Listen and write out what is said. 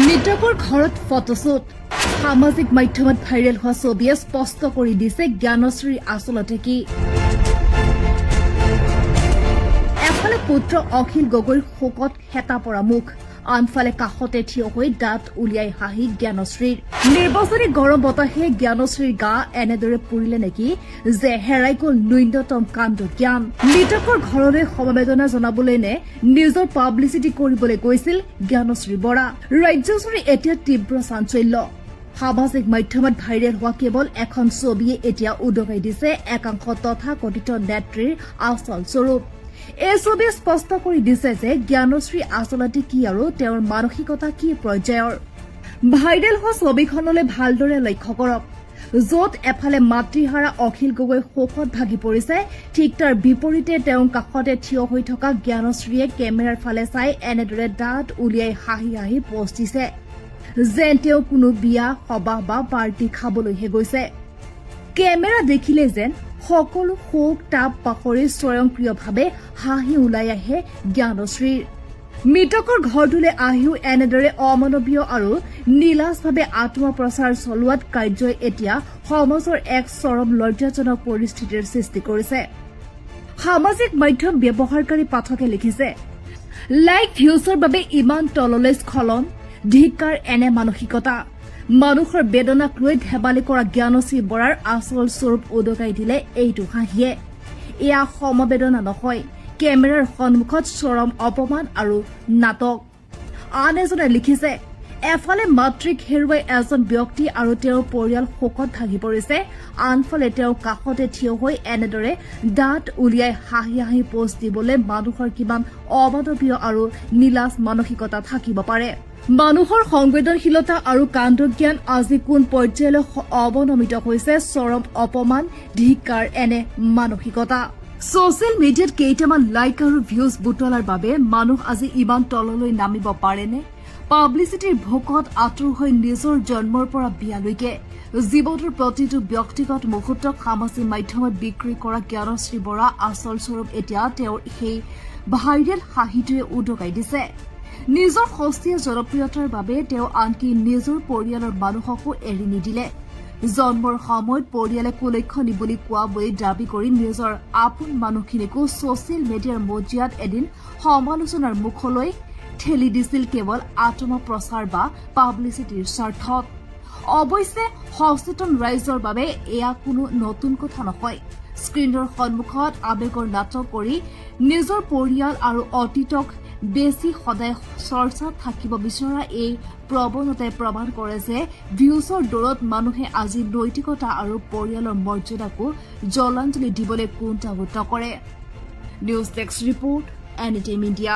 মৃতকৰ ঘৰত ফটোশ্বুট সামাজিক মাধ্যমত ভাইৰেল হোৱা ছবিয়ে স্পষ্ট কৰি দিছে জ্ঞানশ্ৰীৰ আচলতে কি এফালে পুত্ৰ অখিল গগৈৰ শোকত হেতা পৰা মুখ আনফালে কাষতে থিয় হৈ দাঁত উলিয়াই হাঁহি জ্ঞানশ্ৰীৰ নিৰ্বাচনী গৰম বতাহে জ্ঞানশ্ৰীৰ গা এনেদৰে পুৰিলে নেকি যে হেৰাই গ'ল ন্যূনতম কাণ্ড জ্ঞান মৃতকৰ ঘৰলৈ সমবেদনা জনাবলৈ নে নিজৰ পাব্লিচিটি কৰিবলৈ গৈছিল জ্ঞানশ্ৰী বৰা ৰাজ্যজুৰি এতিয়া তীব্ৰ চাঞ্চল্য সামাজিক মাধ্যমত ভাইৰেল হোৱা কেৱল এখন ছবিয়ে এতিয়া উদগাই দিছে একাংশ তথাকথিত নেত্ৰীৰ আচল স্বৰূপ এই ছবিয়ে স্পষ্ট কৰি দিছে যে জ্ঞানশ্ৰী আচলতে কি আৰু তেওঁৰ মানসিকতা কি পৰ্যায়ৰ ভাইৰেল হোৱা ছবিখনলৈ ভালদৰে লক্ষ্য কৰক য'ত এফালে মাতৃহাৰা অখিল গগৈ শোকত ভাগি পৰিছে ঠিক তাৰ বিপৰীতে তেওঁৰ কাষতে থিয় হৈ থকা জ্ঞানশ্ৰীয়ে কেমেৰাৰ ফালে চাই এনেদৰে দাঁত উলিয়াই হাঁহি হাঁহি পোষ্ট দিছে যেন তেওঁ কোনো বিয়া সবাহ বা পাৰ্টি খাবলৈহে গৈছে কেমেৰা দেখিলে যেন সকলো শোক তাপ পাহৰি স্বয়ংক্ৰিয়ভাৱে হাঁহি ওলাই আহে জ্ঞানশ্ৰীৰ মৃতকৰ ঘৰটোলৈ আহিও এনেদৰে অমানৱীয় আৰু নীলাজভাৱে আত্মপ্ৰচাৰ চলোৱাত কাৰ্যই এতিয়া সমাজৰ এক চৰম লজ্জাজনক পৰিস্থিতিৰ সৃষ্টি কৰিছে সামাজিক মাধ্যম ব্যৱহাৰকাৰী পাঠকে লিখিছে লাইক ভিউজৰ বাবে ইমান তললৈ স্খলন ধিক্কাৰ এনে মানসিকতা মানুহৰ বেদনাক লৈ ধেমালি কৰা জ্ঞানশ্ৰী বৰাৰ আচল স্বৰূপ উদগাই দিলে এইটো হাঁহিয়ে এয়া সমবেদনা নহয় কেমেৰাৰ সন্মুখত চৰম অপমান আৰু নাটক আন এজনে লিখিছে এফালে মাতৃক হেৰুৱাই এজন ব্যক্তি আৰু তেওঁৰ পৰিয়াল শোকত ভাগি পৰিছে আনফালে তেওঁৰ কাষতে থিয় হৈ এনেদৰে দাঁত উলিয়াই হাঁহি হাঁহি পোষ্ট দিবলৈ মানুহৰ কিমান অমানৱীয় আৰু নীলাজ মানসিকতা থাকিব পাৰে মানুহৰ সংবেদনশীলতা আৰু কাণ্ডজ্ঞান আজি কোন পৰ্যায়লৈ অৱনমিত হৈছে চৰম অপমান ধিক্কাৰ এনে মানসিকতা ছচিয়েল মিডিয়াত কেইটামান লাইক আৰু ভিউজ বুটলাৰ বাবে মানুহ আজি ইমান তললৈ নামিব পাৰেনে পাব্লিচিটিৰ ভোকত আঁতৰ হৈ নিজৰ জন্মৰ পৰা বিয়ালৈকে জীৱনৰ প্ৰতিটো ব্যক্তিগত মুহূৰ্তক সামাজিক মাধ্যমত বিক্ৰী কৰা জ্ঞানশ্ৰী বৰা আচল স্বৰূপ এতিয়া তেওঁৰ সেই ভাইৰেল হাঁহিটোৱে উদগাই দিছে নিজৰ সস্তীয়া জনপ্ৰিয়তাৰ বাবে তেওঁ আনকি নিজৰ পৰিয়ালৰ মানুহকো এৰি নিদিলে জন্মৰ সময়ত পৰিয়ালে কুলক্ষণী বুলি কোৱা বুলি দাবী কৰি নিজৰ আপোন মানুহখিনিকো ছচিয়েল মিডিয়াৰ মজিয়াত এদিন সমালোচনাৰ মুখলৈ ঠেলি দিছিল কেৱল আত্মপ্ৰচাৰ বা পাব্লিচিটিৰ স্বাৰ্থত অৱশ্যে সচেতন ৰাইজৰ বাবে এয়া কোনো নতুন কথা নহয় স্ক্ৰীনৰ সন্মুখত আৱেগৰ নাটক কৰি নিজৰ পৰিয়াল আৰু অতীতক বেছি সদায় চৰ্চাত থাকিব বিচৰা এই প্ৰৱণতাই প্ৰমাণ কৰে যে ভিউজৰ দৌৰত মানুহে আজি নৈতিকতা আৰু পৰিয়ালৰ মৰ্যাদাকো জলাঞ্জলি দিবলৈ কুণ্ঠাবোধ নকৰে news desk report anytime India